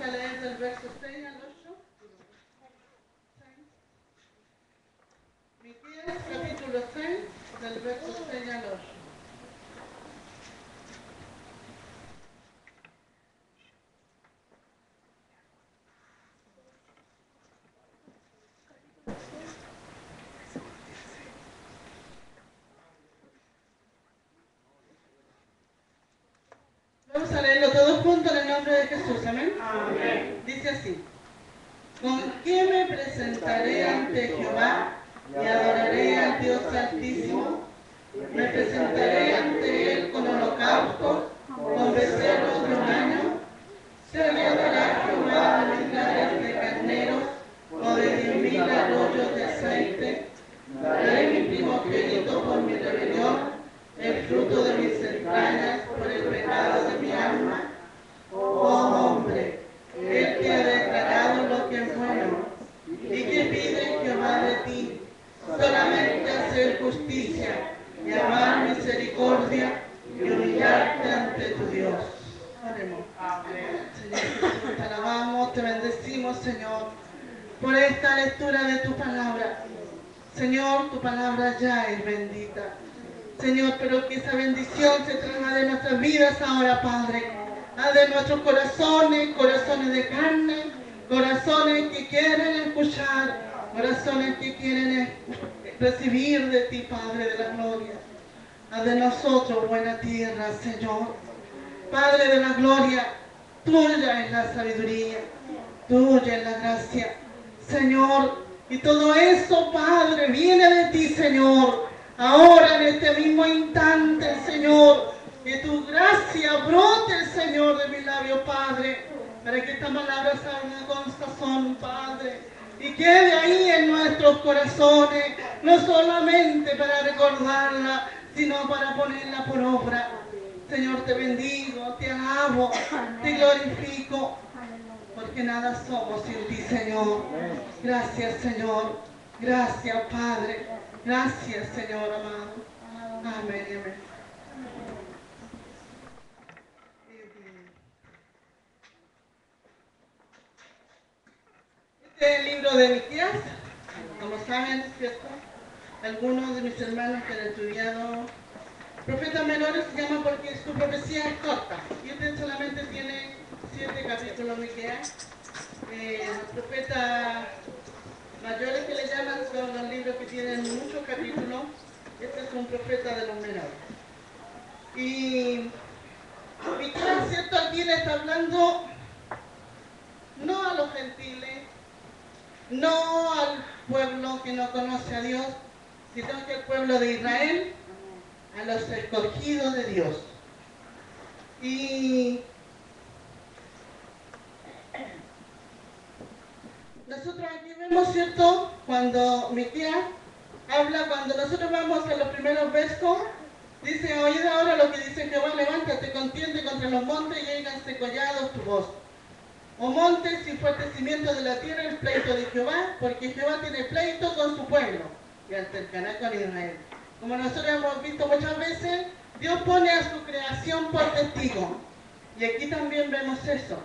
a leer del verso 6 al 8. Miqueas capítulo 6, del verso 6 al 8. Vamos a leerlo todos juntos en el nombre de Jesús, amén. Amén. Dice así: ¿con qué me presentaré ante Jehová y adoraré al Dios Altísimo? Me presentaré ante Él con holocaustos, con becerros de un año. ¿Se le dará Jehová de millares de carneros o de 10,000 arroyos de aceite? Daré mi primogénito por mi rebelión, el fruto de mis entrañas por el pecado de mi alma. Oh hombre, Él te ha declarado lo que es bueno. ¿Y qué pide Jehová de ti? Solamente hacer justicia y amar misericordia y humillarte ante tu Dios. Oremos. Señor Jesús, te alabamos, te bendecimos, Señor, por esta lectura de tu palabra. Señor, tu palabra ya es bendita. Señor, pero que esa bendición se traiga de nuestras vidas ahora, Padre. De nuestros corazones, corazones de carne, corazones que quieren escuchar, corazones que quieren recibir de ti, Padre de la gloria. Haz de nosotros buena tierra, Señor. Padre de la gloria, tuya es la sabiduría, tuya es la gracia, Señor. Y todo eso, Padre, viene de ti, Señor. Ahora, en este mismo instante, Señor, que tu gracia brote, Señor, de mis labios, Padre, para que esta palabra salga con sazón, Padre, y quede ahí en nuestros corazones, no solamente para recordarla, sino para ponerla por obra. Señor, te bendigo, te alabo, te glorifico, porque nada somos sin ti, Señor. Gracias, Señor. Gracias, Padre. Gracias, Señor amado. Amén, amén. Este es el libro de Miqueas. Como saben, ¿cierto? Algunos de mis hermanos que han estudiado profetas menores se llama porque su profecía es corta. Y este solamente tiene 7 capítulos, Miqueas. Los profetas mayores que le llaman son los libros que tienen muchos capítulos. Este es un profeta de los menores. Y Miqueas, ¿cierto? Aquí le está hablando no a los gentiles, no al pueblo que no conoce a Dios, sino que al pueblo de Israel, a los escogidos de Dios. Y nosotros aquí vemos, ¿cierto? Cuando Miqueas habla, cuando nosotros vamos a los primeros versos, dice: oíd ahora lo que dice Jehová, levántate, contiende contra los montes y háganse collados tu voz. O montes y fuertes cimientos de la tierra, el pleito de Jehová, porque Jehová tiene pleito con su pueblo y altercará con Israel. Como nosotros hemos visto muchas veces, Dios pone a su creación por testigo. Y aquí también vemos eso,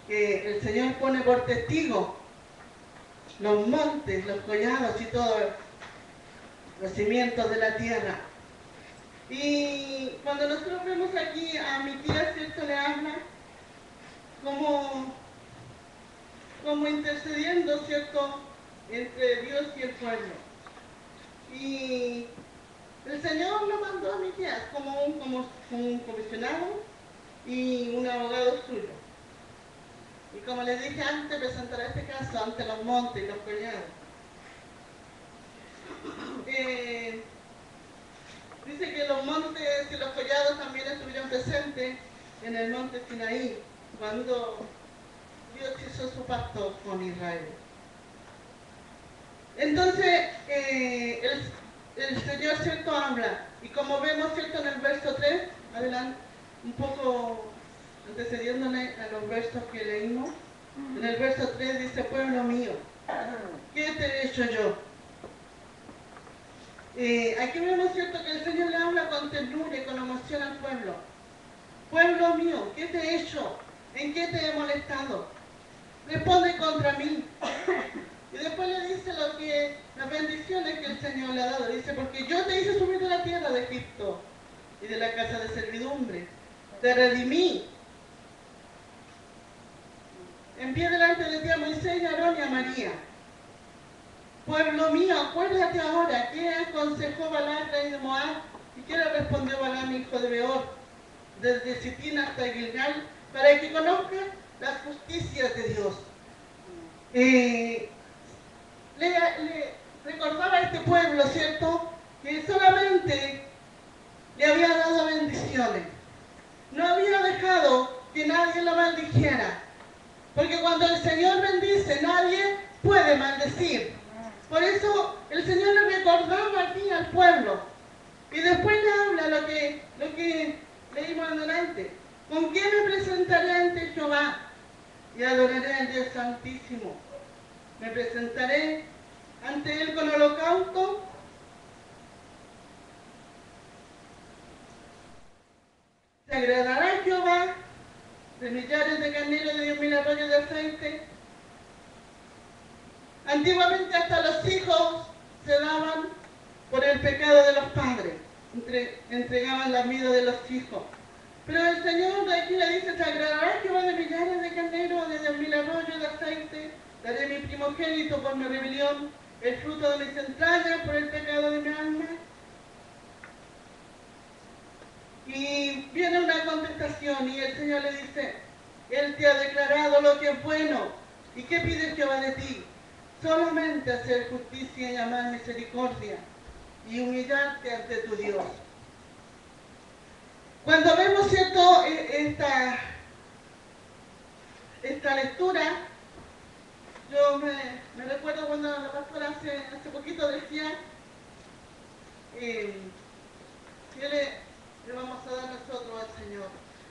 que el Señor pone por testigo los montes, los collados y todos los cimientos de la tierra. Y cuando nosotros vemos aquí a Miqueas, ¿cierto? Le habla como intercediendo, ¿cierto?, entre Dios y el pueblo. Y el Señor lo mandó a Miqueas como un comisionado y un abogado suyo. Y como les dije antes, presentará este caso ante los montes y los collados. Dice que los montes y los collados también estuvieron presentes en el monte Sinaí, cuando Dios hizo su pacto con Israel. Entonces, el Señor, ¿cierto?, habla. Y como vemos, ¿cierto?, en el verso 3, adelante, un poco antecediéndole a los versos que leímos, en el verso 3 dice: pueblo mío, ¿qué te he hecho yo? Aquí vemos, ¿cierto?, que el Señor le habla con ternura y con emoción al pueblo. Pueblo mío, ¿qué te he hecho? ¿En qué te he molestado? Responde contra mí. Y después le dice las bendiciones que el Señor le ha dado. Dice, porque yo te hice subir de la tierra de Egipto y de la casa de servidumbre. Te redimí. Envié delante de ti a Moisés y a Aarón y a María. Pueblo mío, acuérdate ahora qué aconsejó Balac, rey de Moab, y qué le respondió Balaam, hijo de Beor, desde Sitín hasta Gilgal, para que conozcas las justicias de Dios. Le recordaba a este pueblo, ¿cierto?, que solamente le había dado bendiciones. No había dejado que nadie lo maldijera. Porque cuando el Señor bendice, nadie puede maldecir. Por eso el Señor le recordaba aquí al pueblo. Y después le habla lo que leímos adelante. ¿Con qué me presentaré ante Jehová? Y adoraré al Dios Santísimo. Me presentaré ante Él con holocausto. ¿Se agradará a Jehová de millares de carneros y de 10.000 arroyos de aceite? Antiguamente hasta los hijos se daban por el pecado de los padres, entregaban la vida de los hijos. Pero el Señor de aquí le dice, ¿se agradará Jehová de millares de carneros, de 10.000 arroyos de aceite? Daré mi primogénito por mi rebelión, el fruto de mis entrañas por el pecado de mi alma. Y viene una contestación y el Señor le dice, Él te ha declarado lo que es bueno. ¿Y qué pide Jehová de ti? Solamente hacer justicia y amar misericordia y humillarte ante tu Dios. Cuando vemos, ¿cierto?, esta lectura, yo me recuerdo cuando la pastora hace poquito decía que le vamos a dar nosotros al Señor.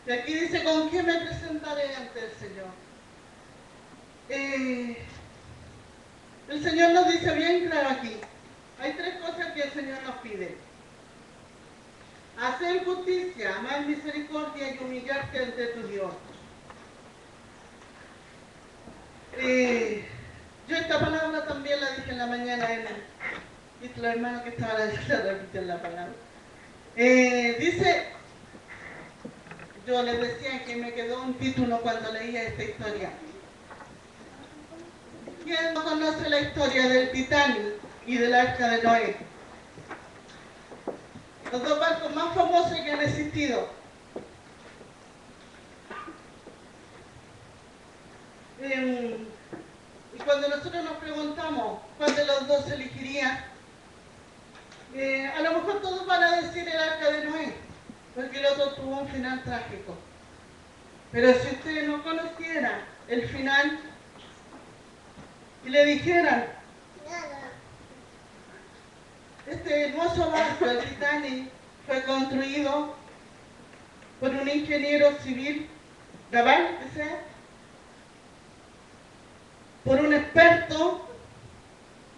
Y aquí dice, ¿con qué me presentaré ante el Señor? El Señor nos dice bien claro aquí. Hay tres cosas que el Señor nos pide. Hacer justicia, amar misericordia y humillarte ante tu Dios. Yo esta palabra también la dije en la mañana y los hermanos que estaban allá repiten la palabra. Dice, yo les decía que me quedó un título cuando leía esta historia. ¿Quién no conoce la historia del Titanic y del Arca de Noé? Los dos barcos más famosos que han existido. Y cuando nosotros nos preguntamos cuál de los dos se elegiría, a lo mejor todos van a decir el Arca de Noé, porque el otro tuvo un final trágico. Pero si usted no conociera el final y le dijeran, este hermoso barco, el Titanic, fue construido por un ingeniero civil, naval, que sea, por un experto,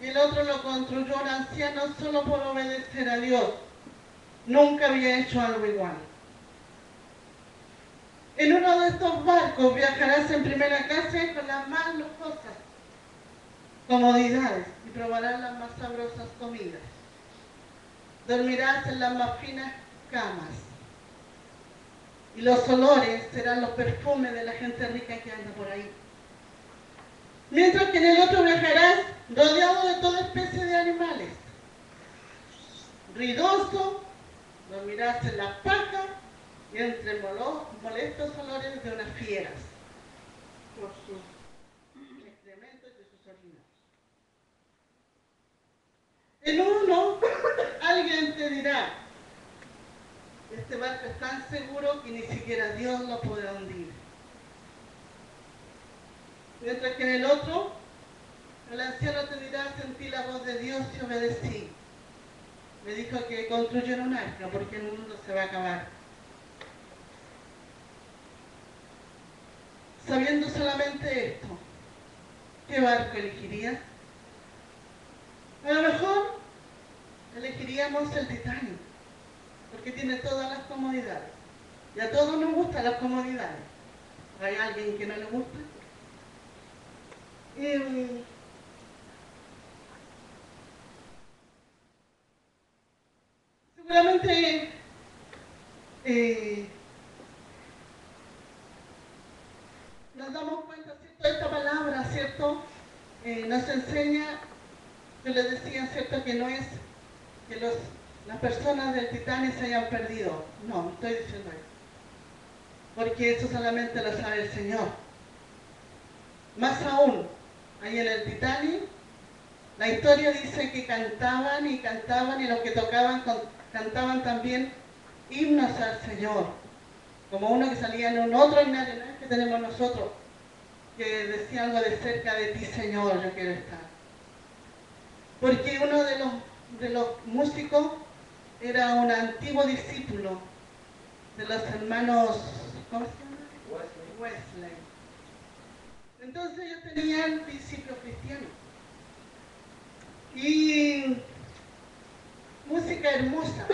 y el otro lo construyó un anciano solo por obedecer a Dios. Nunca había hecho algo igual. En uno de estos barcos viajarás en primera clase con las más lujosas comodidades y probarás las más sabrosas comidas. Dormirás en las más finas camas y los olores serán los perfumes de la gente rica que anda por ahí. Mientras que en el otro viajarás rodeado de toda especie de animales. Ruidoso, dormirás en las pajas y entre molestos olores de unas fieras por sus excrementos y sus orinas. En uno, alguien te dirá, este barco es tan seguro que ni siquiera Dios lo podrá hundir. Mientras que en el otro, el anciano te dirá, sentí la voz de Dios y obedecí. Me dijo que construyera un arca porque el mundo se va a acabar. Sabiendo solamente esto, ¿qué barco elegirías? A lo mejor elegiríamos el Titanic, porque tiene todas las comodidades. Y a todos nos gustan las comodidades. ¿Hay alguien que no le gusta? Seguramente nos damos cuenta, ¿cierto? Esta palabra, ¿cierto? Nos enseña, yo les decía, ¿cierto? Que no es que las personas del Titanic se hayan perdido. No estoy diciendo eso. Porque eso solamente lo sabe el Señor. Más aún, ahí en el Titanic, la historia dice que cantaban y cantaban, y los que tocaban cantaban también himnos al Señor. Como uno que salía en un otro himnario que tenemos nosotros, que decía algo de cerca de ti, Señor, yo quiero estar. Porque uno de los músicos era un antiguo discípulo de los hermanos, ¿cómo se llama? Wesley. Entonces ellos tenían principios cristianos. Y música hermosa.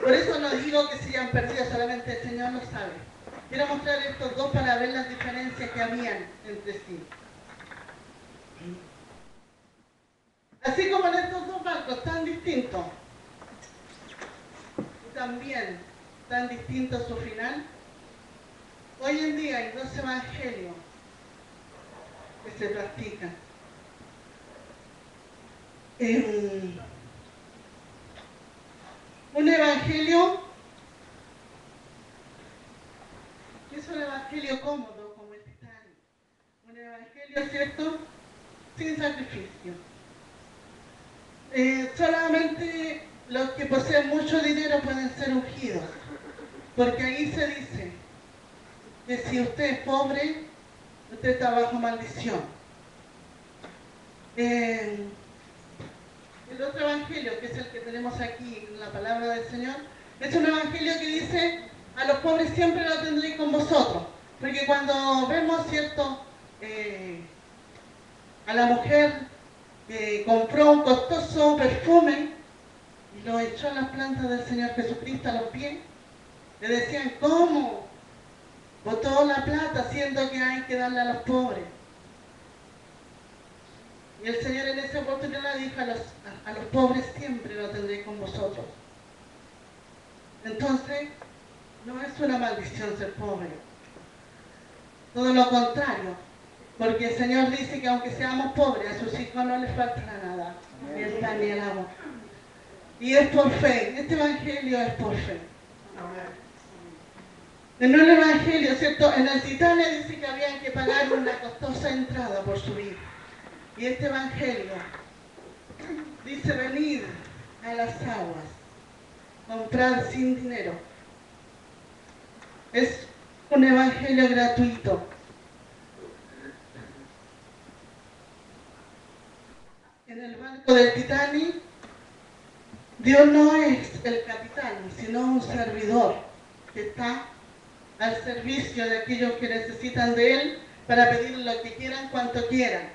Por eso no digo que se hayan perdido, solamente el Señor lo sabe. Quiero mostrar estos dos para ver las diferencias que habían entre sí. Así como en estos dos barcos tan distintos, y también tan distinto su final, hoy en día hay dos evangelios que se practican. Un evangelio que es un evangelio cómodo, como el Titanic. Un evangelio, ¿cierto?, sin sacrificio. Solamente los que poseen mucho dinero pueden ser ungidos, porque ahí se dice que si usted es pobre, usted está bajo maldición. El otro evangelio, que es el que tenemos aquí, la palabra del Señor, es un evangelio que dice: a los pobres siempre lo tendréis con vosotros. Porque cuando vemos, ¿cierto?, a la mujer que compró un costoso perfume y lo echó a las plantas del Señor Jesucristo, a los pies, le decían: ¿cómo? Botó la plata, siendo que hay que darle a los pobres. Y el Señor en esa oportunidad dijo: a los pobres siempre lo tendré con vosotros. Entonces, no es una maldición ser pobre. Todo lo contrario. Porque el Señor dice que aunque seamos pobres, a sus hijos no les faltará nada. Ni el pan ni el agua. Y es por fe. Este evangelio es por fe. En el evangelio, ¿cierto? En el Titanic dice que habían que pagar una costosa entrada por subir. Y este evangelio dice: venid a las aguas, comprad sin dinero. Es un evangelio gratuito. En el barco del Titanic, Dios no es el capitán, sino un servidor que está al servicio de aquellos que necesitan de Él para pedir lo que quieran, cuanto quieran.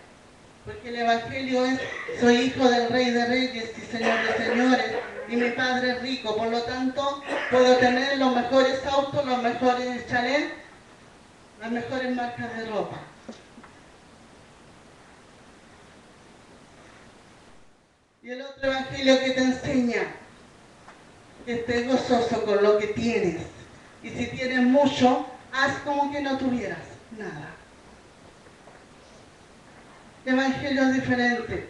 Porque el evangelio es: soy hijo del Rey de Reyes y Señor de Señores, y mi Padre es rico, por lo tanto puedo tener los mejores autos, los mejores chalets, las mejores marcas de ropa. Y el otro evangelio que te enseña que estés gozoso con lo que tienes, y si tienes mucho, haz como que no tuvieras nada. El evangelio es diferente.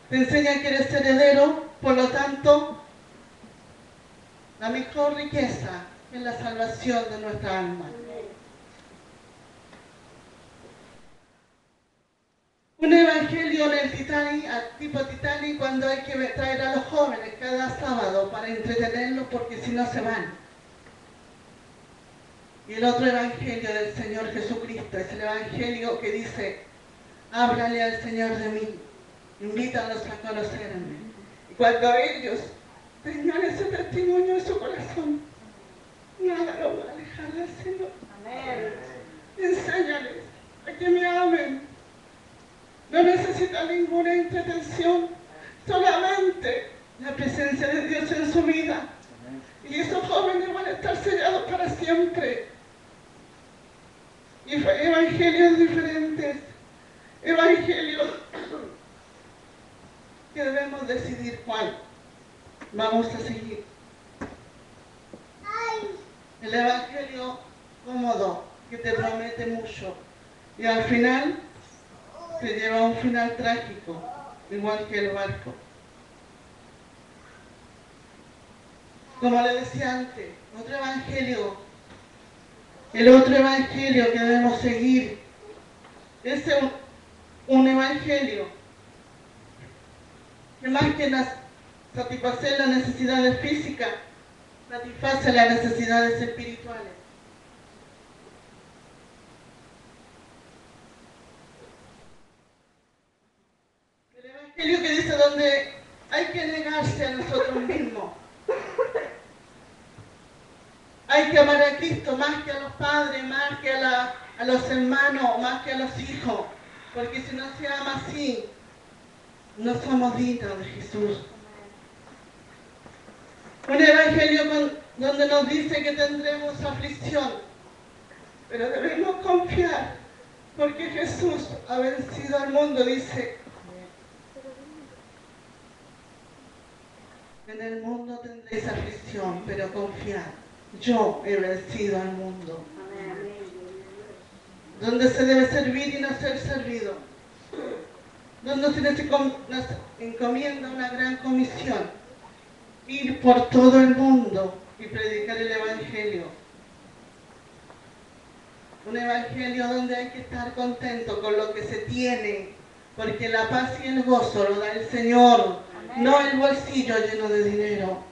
Te enseña que eres heredero, por lo tanto, la mejor riqueza es la salvación de nuestra alma. Un evangelio en el Titanic, tipo Titanic, cuando hay que traer a los jóvenes cada sábado para entretenerlos, porque si no se van. Y el otro evangelio del Señor Jesucristo es el evangelio que dice: háblale al Señor de mí, invítalos a conocerme. Y cuando ellos tengan ese testimonio en su corazón, nada los va a alejar del Señor. Amén. Enséñales a que me amen. No necesita ninguna entretención, solamente la presencia de Dios en su vida. Y esos jóvenes van a estar sellados siempre. Y evangelios diferentes, evangelios que debemos decidir cuál vamos a seguir. El evangelio cómodo, que te promete mucho, y al final te lleva a un final trágico, igual que el barco. Como le decía antes, otro evangelio, el otro evangelio que debemos seguir, es un evangelio que más que satisfacer las necesidades físicas, satisface las necesidades espirituales. El evangelio que dice donde hay que negarse a nosotros mismos. Hay que amar a Cristo más que a los padres, más que a los hermanos, más que a los hijos. Porque si no se ama así, no somos dignos de Jesús. Un evangelio donde nos dice que tendremos aflicción, pero debemos confiar, porque Jesús ha vencido al mundo, dice. En el mundo tendréis aflicción, pero confiad, yo he vencido al mundo. Donde se debe servir y no ser servido. Donde se nos encomienda una gran comisión. Ir por todo el mundo y predicar el evangelio. Un evangelio donde hay que estar contento con lo que se tiene, porque la paz y el gozo lo da el Señor, no el bolsillo lleno de dinero.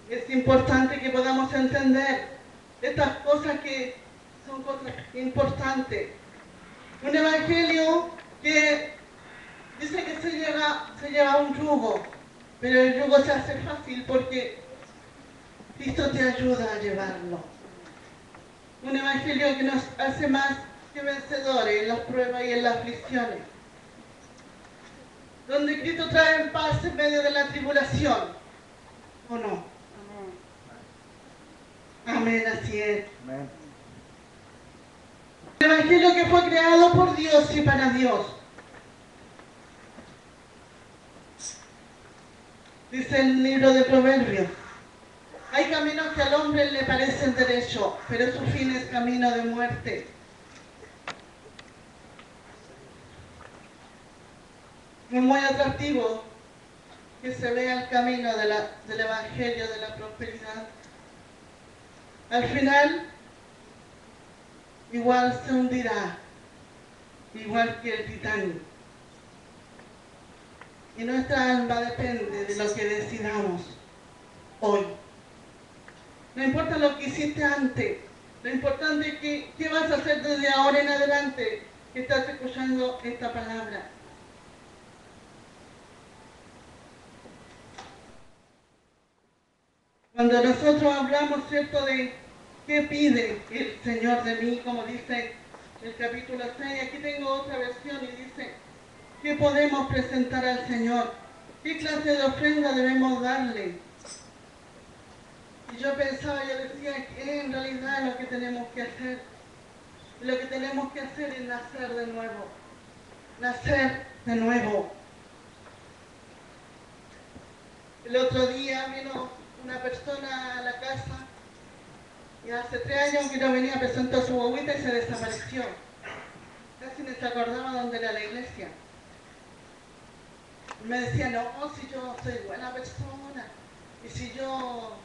Es importante que podamos entender estas cosas que son cosas importantes. Un evangelio que dice que se lleva un yugo, pero el yugo se hace fácil porque Cristo te ayuda a llevarlo. Un evangelio que nos hace más que vencedores en las pruebas y en las aflicciones. Donde Cristo trae paz en medio de la tribulación. ¿O no? Amén, así es. Amén. El evangelio que fue creado por Dios y para Dios. Dice el libro de Proverbios. Hay caminos que al hombre le parecen derechos, pero su fin es camino de muerte. Es muy atractivo que se vea el camino del evangelio de la prosperidad. Al final, igual se hundirá, igual que el Titanic. Y nuestra alma depende de lo que decidamos hoy. No importa lo que hiciste antes, lo importante es qué vas a hacer desde ahora en adelante que estás escuchando esta palabra. Cuando nosotros hablamos, ¿cierto?, de qué pide el Señor de mí, como dice el capítulo 6, aquí tengo otra versión y dice, ¿qué podemos presentar al Señor? ¿Qué clase de ofrenda debemos darle? Y yo pensaba, yo decía, que en realidad lo que tenemos que hacer, lo que tenemos que hacer es nacer de nuevo. Nacer de nuevo. El otro día vino una persona a la casa y hace 3 años que no venía, presentó su guaguita y se desapareció. Casi no se acordaba dónde era la iglesia. Y me decía, no, si yo soy buena persona y si yo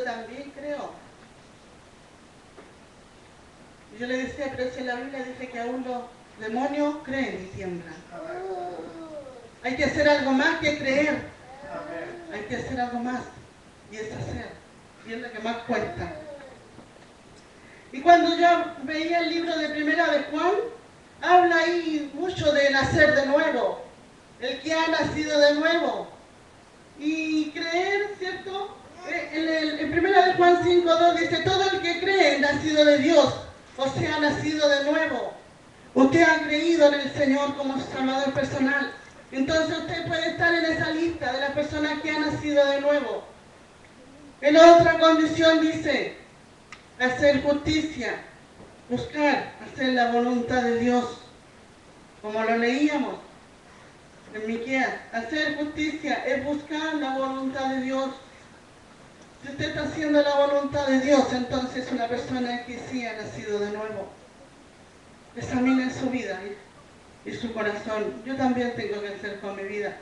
también creo. Y yo le decía, pero si la Biblia dice que aún los demonios creen y tiemblan. Hay que hacer algo más que creer. Hay que hacer algo más. Y es hacer. Y es lo que más cuesta. Y cuando yo veía el libro de Primera de Juan, habla ahí mucho de nacer de nuevo. El que ha nacido de nuevo. Y creer, ¿cierto? En Primera de Juan 5:2 dice, todo el que cree nacido de Dios, o sea, nacido de nuevo. Usted ha creído en el Señor como su Salvador personal. Entonces usted puede estar en esa lista de las personas que han nacido de nuevo. En otra condición dice, hacer justicia, buscar hacer la voluntad de Dios, como lo leíamos en Miqueas. Hacer justicia es buscar la voluntad de Dios. Si usted está haciendo la voluntad de Dios, entonces es una persona que sí ha nacido de nuevo. Examine su vida y su corazón. Yo también tengo que hacer con mi vida.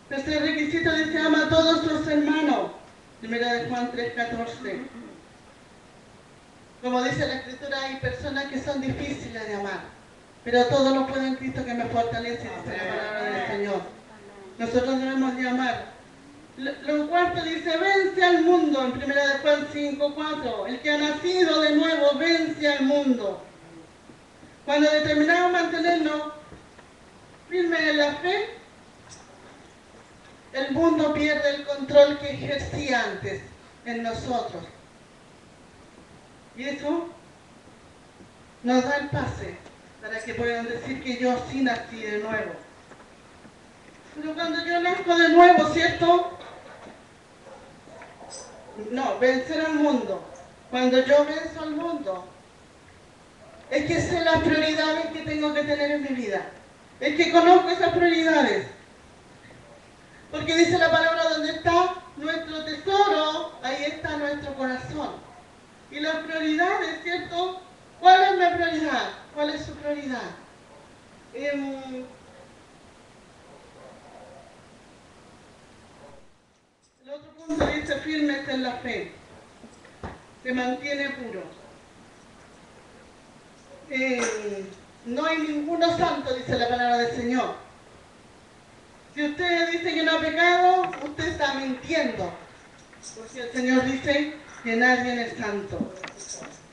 Tercer requisito dice: ama a todos sus hermanos. Primera de Juan 3:14. Como dice la Escritura, hay personas que son difíciles de amar, pero todo lo puedo en Cristo que me fortalece, dice la palabra del Señor. Nosotros debemos de amar. Lo cuarto dice: vence al mundo, en primera de Juan 5:4. El que ha nacido de nuevo vence al mundo. Cuando determinamos mantenernos firmes en la fe, el mundo pierde el control que ejercía antes en nosotros. Y eso nos da el pase para que puedan decir que yo sí nací de nuevo. Pero cuando yo nazco de nuevo, ¿cierto? No, vencer al mundo. Cuando yo venzo al mundo, es que sé las prioridades que tengo que tener en mi vida. Es que conozco esas prioridades. Porque dice la palabra: donde está nuestro tesoro, ahí está nuestro corazón. Y las prioridades, ¿cierto? ¿Cuál es mi prioridad? ¿Cuál es su prioridad? El otro punto dice: firmes en la fe. Se mantiene puro. No hay ninguno santo, dice la palabra del Señor. Si usted dice que no ha pecado, usted está mintiendo. Porque el Señor dice que nadie es santo.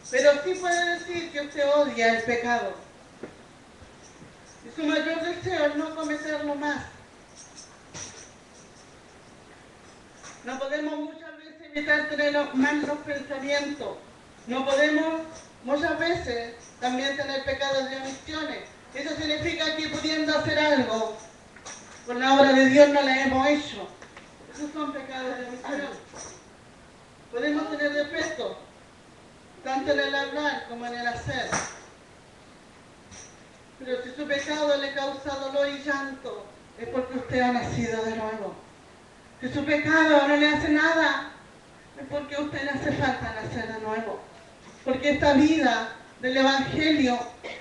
Pero sí puede decir que usted odia el pecado. Y su mayor deseo es no cometerlo más. No podemos muchas veces evitar tener malos pensamientos. No podemos muchas veces también tener pecados de omisiones. Eso significa que pudiendo hacer algo, por la obra de Dios no la hemos hecho. Esos son pecados de omisión. Podemos tener defectos, tanto en el hablar como en el hacer. Pero si su pecado le causa dolor y llanto, es porque usted ha nacido de nuevo. Si su pecado no le hace nada, es porque a usted le hace falta nacer de nuevo. Porque esta vida del Evangelio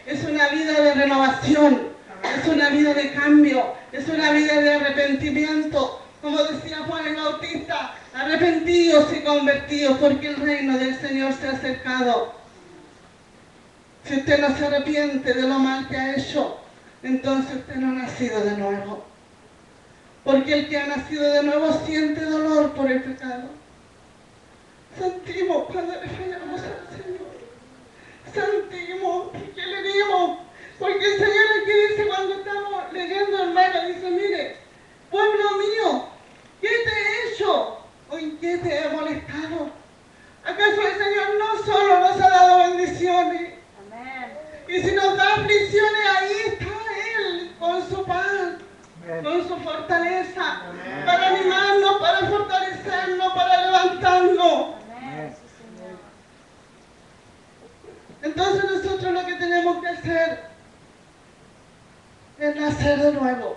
es una vida de renovación, es una vida de cambio, es una vida de arrepentimiento. Como decía Juan el Bautista: arrepentidos y convertidos, porque el reino del Señor se ha acercado. Si usted no se arrepiente de lo mal que ha hecho, entonces usted no ha nacido de nuevo. Porque el que ha nacido de nuevo siente dolor por el pecado. Sentimos cuando le fallamos al Señor. Sentimos porque le dimos. Porque el Señor aquí dice, cuando estamos leyendo, hermano, dice: mire, pueblo mío, ¿qué te he hecho? ¿O en qué te he molestado? ¿Acaso el Señor no solo nos ha dado bendiciones? Amén. Y si nos da aflicciones, ahí está Él con su paz, con su fortaleza, amén, para animarnos, para fortalecernos, para levantarnos. Amén. Entonces nosotros lo que tenemos que hacer es nacer de nuevo.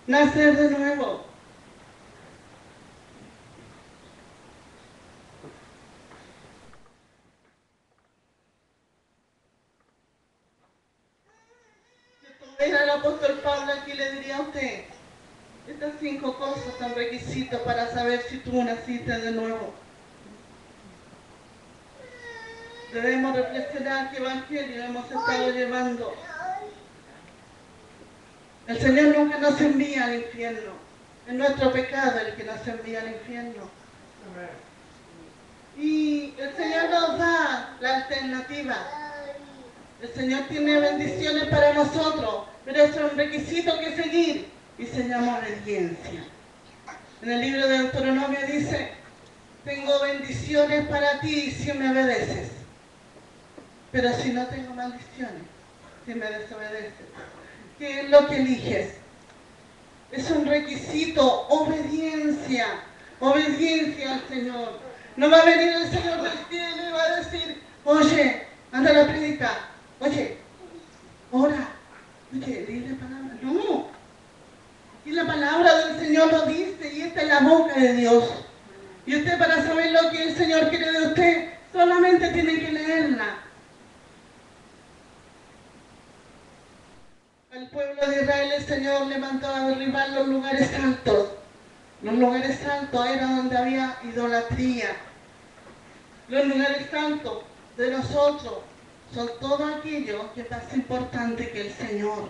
Nacer de nuevo. Era el apóstol Pablo, aquí le diría a usted: estas 5 cosas son requisitos para saber si tú naciste de nuevo. Debemos reflexionar qué evangelio hemos estado llevando. El Señor nunca nos envía al infierno. Es nuestro pecado el que nos envía al infierno. Y el Señor nos da la alternativa. El Señor tiene bendiciones para nosotros, pero es un requisito que seguir, y se llama obediencia. En el libro de Deuteronomio dice: tengo bendiciones para ti si me obedeces, pero si no tengo maldiciones, si me desobedeces. ¿Qué es lo que eliges? Es un requisito: obediencia, obediencia al Señor. No va a venir el Señor del cielo y va a decir, oye, anda a la prédica, oye, ora, oye, lee la palabra. No, y la palabra del Señor lo dice y esta es la boca de Dios. Y usted, para saber lo que el Señor quiere de usted, solamente tiene que leerla. Al pueblo de Israel el Señor le mandó a derribar los lugares altos. Los lugares altos eran donde había idolatría. Los lugares altos de nosotros son todo aquello que es más importante que el Señor.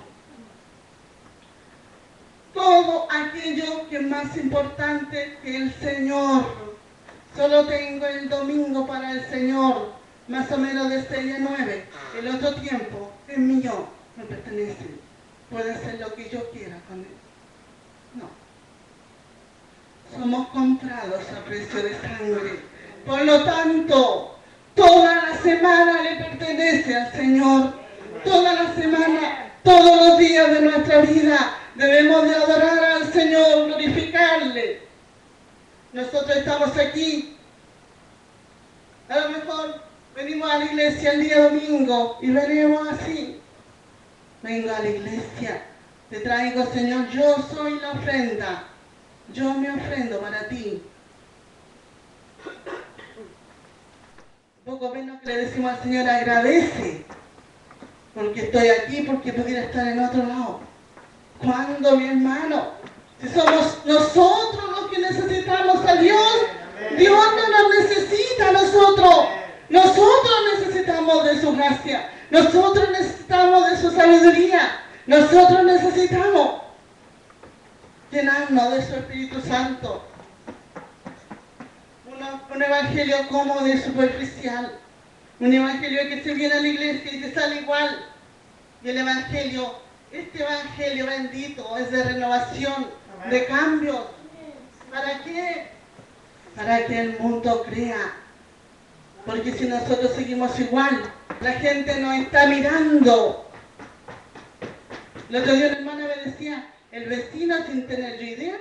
Todo aquello que es más importante que el Señor. Solo tengo el domingo para el Señor, más o menos de 6 a 9. El otro tiempo es mío, me pertenece. Puedo hacer lo que yo quiera con él. No. Somos comprados a precio de sangre. Por lo tanto, toda la semana le pertenece al Señor. Toda la semana, todos los días de nuestra vida, debemos de adorar al Señor, glorificarle. Nosotros estamos aquí. A lo mejor venimos a la iglesia el día domingo y venimos así. Vengo a la iglesia, te traigo, Señor, yo soy la ofrenda. Yo me ofrendo para ti. Poco menos que le decimos al Señor, agradece, porque estoy aquí, porque pudiera estar en otro lado. ¿Cuándo, mi hermano? Si somos nosotros los que necesitamos a Dios, Dios no nos necesita a nosotros. Nosotros necesitamos de su gracia. Nosotros necesitamos de su sabiduría. Nosotros necesitamos llenarnos de su Espíritu Santo. Un evangelio cómodo y superficial. Un evangelio que se viene a la iglesia y te sale igual. Y el evangelio, este evangelio bendito, es de renovación, de cambios. ¿Para qué? Para que el mundo crea. Porque si nosotros seguimos igual, la gente nos está mirando. El otro día una hermana me decía, el vecino, sin tener yo idea,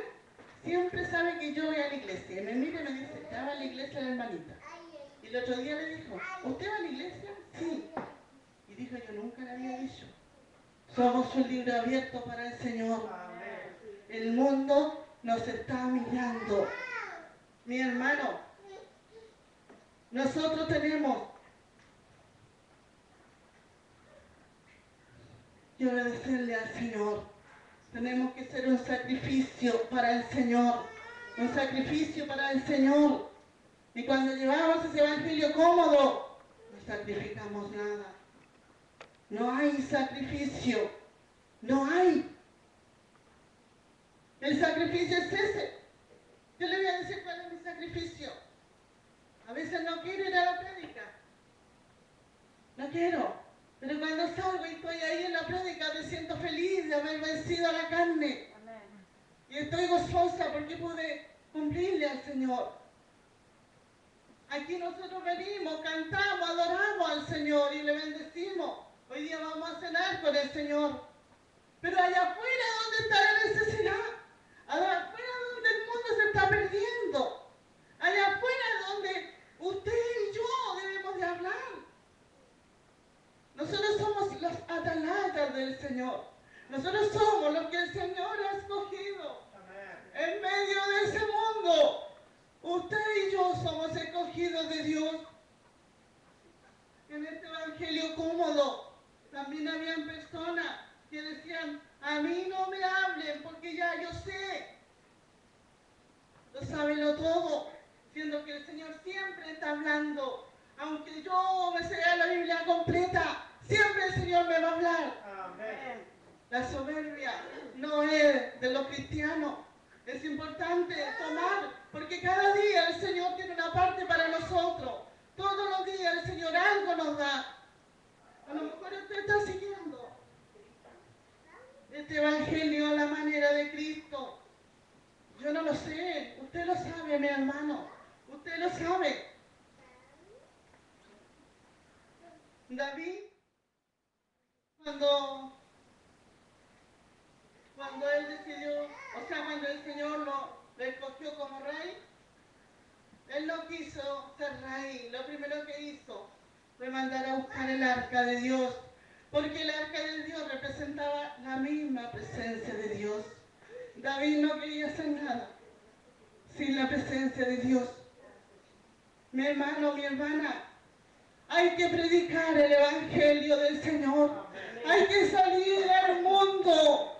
siempre sabe que yo voy a la iglesia. Y me mira y me dice, ¿ya va a la iglesia la hermanita? Y el otro día le dijo, ¿usted va a la iglesia? Sí. Y dijo, yo nunca le había dicho. Somos un libro abierto para el Señor. El mundo nos está mirando. Mi hermano, nosotros tenemos que obedecerle al Señor. Tenemos que ser un sacrificio para el Señor. Un sacrificio para el Señor. Y cuando llevamos ese evangelio cómodo, no sacrificamos nada. No hay sacrificio. No hay. El sacrificio es ese. Yo le voy a decir cuál es mi sacrificio. A veces no quiero ir a la prédica. No quiero. Pero cuando salgo y estoy ahí en la prédica me siento feliz de haber vencido a la carne. Amén. Y estoy gozosa porque pude cumplirle al Señor. Aquí nosotros venimos, cantamos, adoramos al Señor y le bendecimos. Hoy día vamos a cenar con el Señor. Pero allá afuera, ¿dónde está la necesidad? Allá afuera, donde el mundo se está perdiendo. Allá afuera, donde usted y yo debemos de hablar. Nosotros somos los atalayas del Señor. Nosotros somos los que el Señor ha escogido. Amén. En medio de ese mundo. Usted y yo somos escogidos de Dios. En este evangelio cómodo también habían personas que decían, a mí no me hablen porque ya yo sé. Lo sabenlo todo, siendo que el Señor siempre está hablando. Aunque yo me sea la Biblia completa, siempre el Señor me va a hablar. Amén. La soberbia no es de los cristianos. Es importante tomar, porque cada día el Señor tiene una parte para nosotros. Todos los días el Señor algo nos da. A lo mejor usted está siguiendo este evangelio a la manera de Cristo. Yo no lo sé. Usted lo sabe, mi hermano. Usted lo sabe. David, cuando él decidió, o sea, cuando el Señor lo escogió como rey, él él no quiso ser rey, lo primero que hizo fue mandar a buscar el arca de Dios, porque el arca de Dios representaba la misma presencia de Dios. David no quería hacer nada sin la presencia de Dios. Mi hermano, mi hermana, hay que predicar el Evangelio del Señor. Hay que salir al mundo.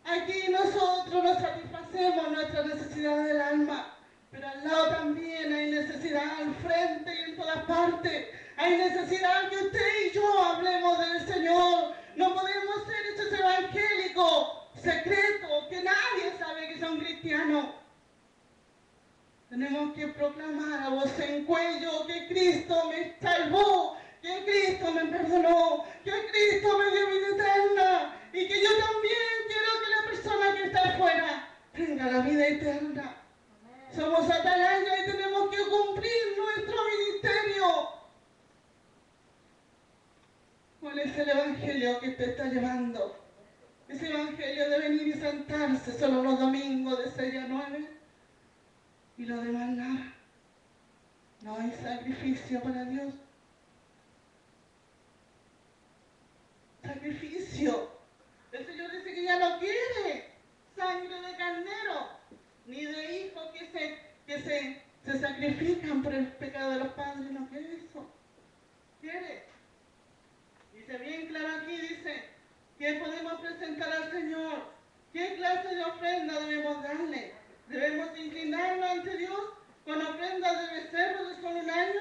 Aquí nosotros nos satisfacemos nuestra necesidad del alma, pero al lado también hay necesidad, al frente y en todas partes. Hay necesidad que usted y yo hablemos del Señor. No podemos ser estos evangélicos secretos que nadie sabe que son cristianos. Tenemos que proclamar a voz en cuello que Cristo me salvó, que Cristo me perdonó, que Cristo me dio vida eterna y que yo también quiero que la persona que está afuera tenga la vida eterna. Somos atalayas y tenemos que cumplir nuestro ministerio. ¿Cuál es el evangelio que te está llevando? Ese evangelio de venir y sentarse solo los domingos de 6 a 9 y lo demás nada. No hay sacrificio para Dios. Sacrificio. El Señor dice que ya no quiere sangre de carnero, ni de hijos que se sacrifican por el pecado de los padres. No quiere eso. Quiere. Dice bien claro aquí, dice, ¿qué podemos presentar al Señor? ¿Qué clase de ofrenda debemos darle? ¿Debemos inclinarnos ante Dios con ofrendas de becerro de solo un año?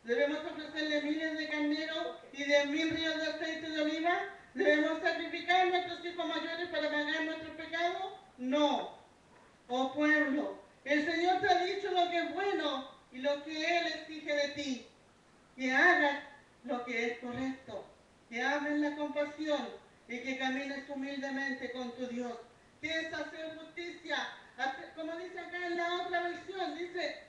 ¿Debemos ofrecerle miles de carneros y 10.000 ríos de aceite de oliva? ¿Debemos sacrificar a nuestros hijos mayores para pagar nuestros pecados? No. Oh pueblo, el Señor te ha dicho lo que es bueno y lo que Él exige de ti. Que hagas lo que es correcto, que ames la compasión y que camines humildemente con tu Dios. Que es hacer justicia, como dice acá en la otra versión, dice,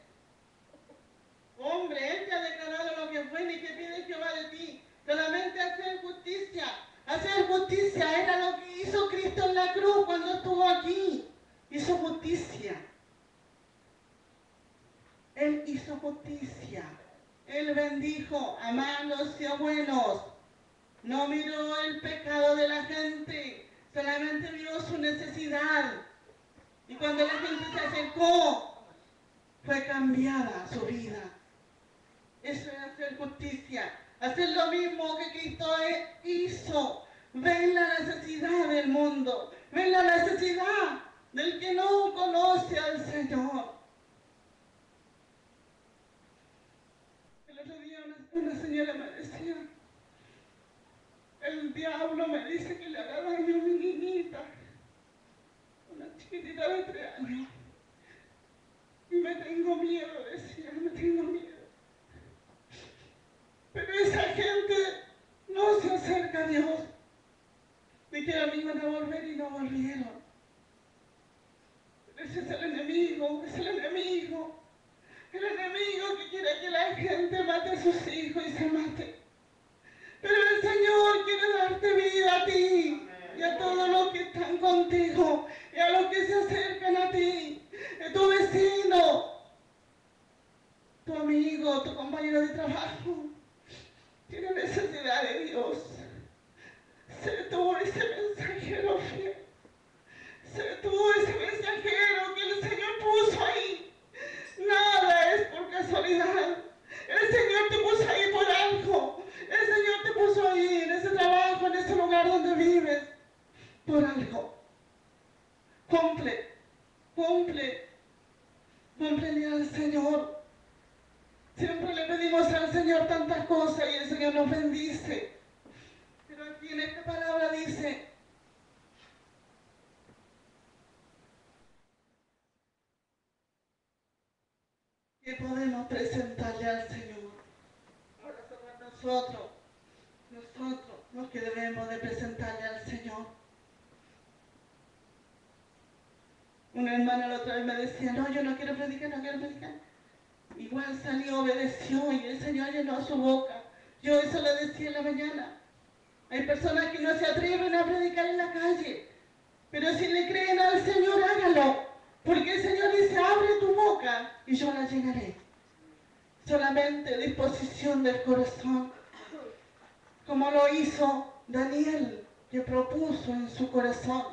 hombre, Él te ha declarado lo que es bueno y que pide Jehová de ti. Solamente hacer justicia. Hacer justicia era lo que hizo Cristo en la cruz cuando estuvo aquí. Hizo justicia. Él hizo justicia. Él bendijo a malos y a buenos. No miró el pecado de la gente, solamente vio su necesidad. Y cuando la gente se acercó, fue cambiada su vida. Eso es hacer justicia, hacer lo mismo que Cristo hizo. Ven la necesidad del mundo, ven la necesidad del que no conoce al Señor. El otro día una señora me decía, el diablo me dice que le haga daño a mi niñita, una chiquitita de 3 años. Y me tengo miedo, decía, me tengo miedo. Pero esa gente no se acerca a Dios. Dijeron que iban a volver y no volvieron. Pero ese es el enemigo, es el enemigo. El enemigo que quiere que la gente mate a sus hijos y se mate. Pero el Señor quiere darte vida a ti y a todos los que están contigo y a los que se acercan a ti, tu vecino, tu amigo, tu compañero de trabajo. Tiene necesidad de Dios. Sé tú ese mensajero fiel. Sé tú ese mensajero que el Señor puso ahí. Nada es por casualidad. El Señor te puso ahí por algo. El Señor te puso ahí, en ese trabajo, en ese lugar donde vives, por algo. Cúmplele al Señor. Siempre le pedimos al Señor tantas cosas y el Señor nos bendice. Pero aquí en esta palabra dice, que podemos presentarle al Señor. Ahora somos nosotros los que debemos de presentarle al Señor. Una hermana la otra vez me decía, no, yo no quiero predicar. Igual salió, obedeció y el Señor llenó su boca. Yo eso le decía en la mañana. Hay personas que no se atreven a predicar en la calle, pero si le creen al Señor, hágalo. Porque el Señor dice, abre tu boca y yo la llenaré. solamente disposición del corazón, como lo hizo Daniel, que propuso en su corazón.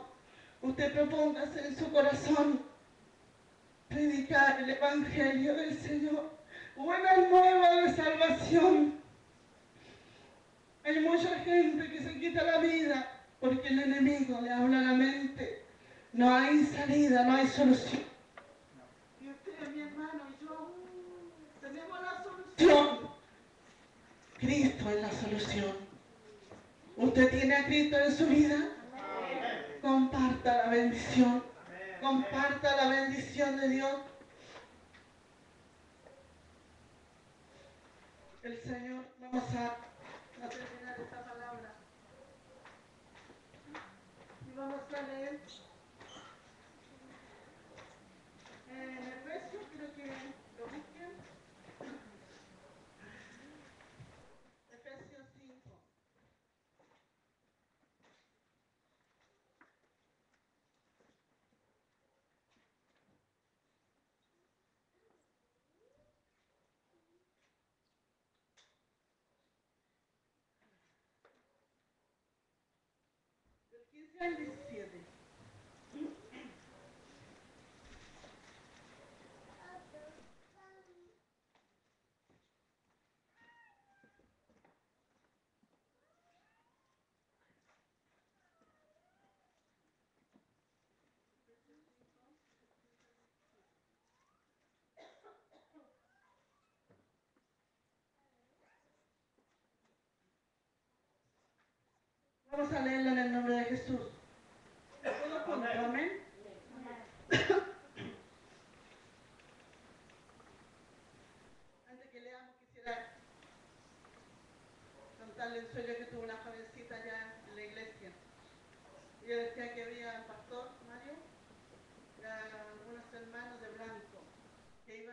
Usted propóngase en su corazón predicar el Evangelio del Señor, buenas nuevas de salvación. Hay mucha gente que se quita la vida porque el enemigo le habla a la mente. No hay salida, no hay solución. Y usted, mi hermano, y yo tenemos la solución. Cristo es la solución. ¿Usted tiene a Cristo en su vida? Comparta la bendición. Comparta la bendición de Dios. El Señor, vamos a terminar esta palabra. Y vamos a leer en Efesios, creo que lo busquen. Efesios 5. Del 15 al 17. Vamos a leerlo en el nombre de Jesús. ¿Todos juntos? Amén. Antes que leamos, quisiera contarle el sueño que tuvo una jovencita allá en la iglesia. Ella decía que había un pastor, Mario, y algunos hermanos de blanco que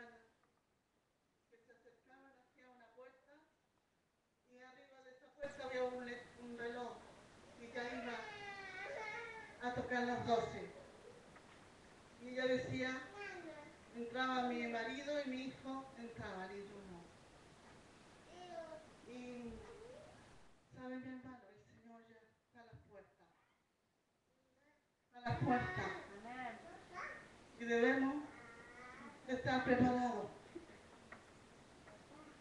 se acercaban hacia una puerta y arriba de esa puerta había un reloj y que iba a tocar las 12. Y ella decía, entraba mi marido y mi hijo entraban y yo no. Y, ¿saben, mi hermano? El Señor ya está a las puertas. A las puertas. Y debemos estar preparados.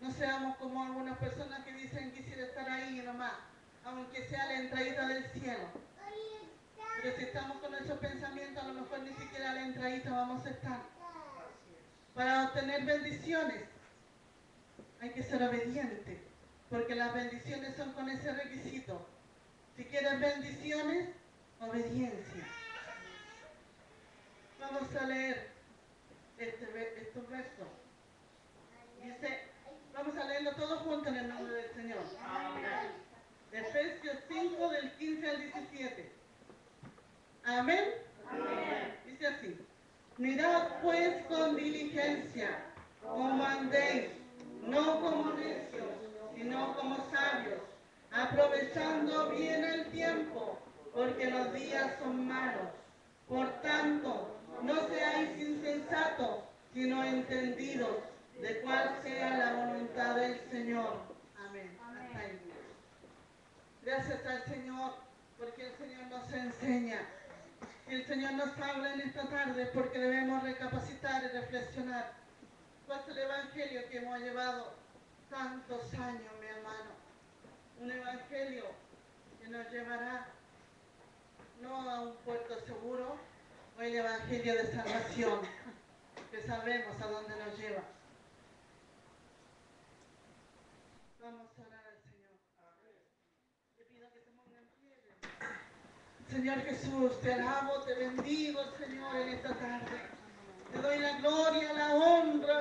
No seamos como algunas personas que dicen quisiera estar ahí nomás, aunque sea la entradita del cielo. Pero si estamos con esos pensamientos, a lo mejor ni siquiera a la entradita vamos a estar. Para obtener bendiciones hay que ser obediente, porque las bendiciones son con ese requisito. Si quieres bendiciones, obediencia. Vamos a leer estos versos. Dice, vamos a leerlo todos juntos en el nombre del Señor. Amén. Efesios 5 del 15 al 17. Amén. Amén. Dice así. Mirad pues con diligencia cómo andéis, no como necios, sino como sabios, aprovechando bien el tiempo, porque los días son malos. Por tanto, no seáis insensatos, sino entendidos de cuál sea la voluntad del Señor. Amén. Hasta ahí. Gracias al Señor, porque el Señor nos enseña. Y el Señor nos habla en esta tarde porque debemos recapacitar y reflexionar. ¿Cuál es el Evangelio que hemos llevado tantos años, mi hermano? Un Evangelio que nos llevará no a un puerto seguro, o el Evangelio de salvación, que sabemos a dónde nos lleva. Vamos a orar al Señor. Le pido que se pongan en pie. Señor Jesús, te alabo, te bendigo, Señor, en esta tarde. Te doy la gloria, la honra.